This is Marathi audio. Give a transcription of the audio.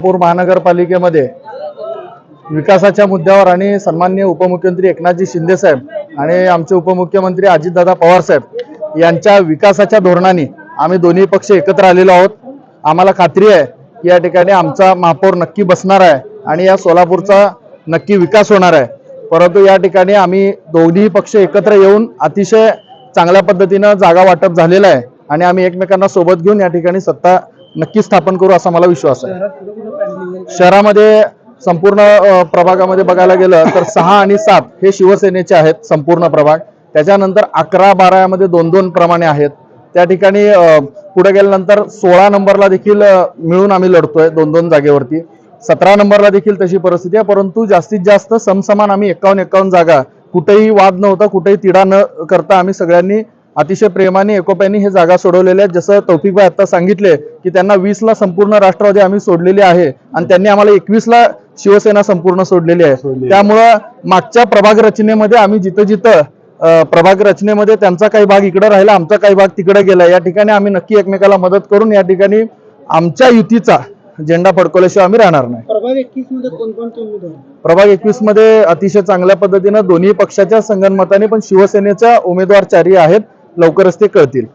सोलापूर महानगरपालिकेमध्ये विकासाच्या मुद्द्यावर आणि सन्माननीय उपमुख्यमंत्री एकनाथजी शिंदे साहेब आणि आमचे उपमुख्यमंत्री अजितदादा पवार साहेब यांच्या विकासाच्या धोरणाने आम्ही दोन्ही पक्ष एकत्र आलेलो आहोत। आम्हाला खात्री आहे की या ठिकाणी आमचा महापौर नक्की बसणार आहे आणि या सोलापूरचा नक्की विकास होणार आहे। परंतु या ठिकाणी आम्ही दोन्ही पक्ष एकत्र येऊन अतिशय चांगल्या पद्धतीने जागा वाटप झालेलं आहे आणि आम्ही एकमेकांना सोबत घेऊन या ठिकाणी सत्ता नक्की स्थापन करू असा मला विश्वास आहे। शहरामध्ये संपूर्ण प्रभागामध्ये बघायला गेलं तर 6 आणि 7 हे शिवसेनेचे आहेत संपूर्ण प्रभाग। त्याच्यानंतर 11, 12 यामध्ये 2-2 प्रमाणे आहेत। त्या ठिकाणी पुढे गेल्यानंतर 16 नंबरला देखील मिळून आम्ही लढतोय 2-2 जागेवरती। 17 नंबरला देखील तशी परिस्थिती आहे, परंतु जास्तीत जास्त समसमान आम्ही 51 जागा, कुठेही वाद नव्हता, कुठेही तिढा न करता आम्ही सगळ्यांनी अतिशय प्रेमाने एकोप्याने हे जागा सोडवलेल्या आहेत। जसं तौफिकभाई आता सांगितले की त्यांना 20ला संपूर्ण राष्ट्रवादी आम्ही सोडलेली आहे आणि त्यांनी आम्हाला 21ला शिवसेना संपूर्ण सोडलेली आहे। त्यामुळं मागच्या प्रभाग रचनेमध्ये आम्ही जिथं प्रभाग रचनेमध्ये त्यांचा काही भाग इकडे राहिला, आमचा काही भाग तिकडे गेला। या ठिकाणी आम्ही नक्की एकमेकाला मदत करून या ठिकाणी आमच्या युतीचा झेंडा फडकवल्याशिवाय आम्ही राहणार नाही। प्रभाग 21 मध्ये कोणकोणते उमेदवार? प्रभाग 21 मध्ये अतिशय चांगल्या पद्धतीने दोन्ही पक्षाच्या संगनमताने पण शिवसेनेचा उमेदवार 4 आहेत, लवकरच ते कळतील।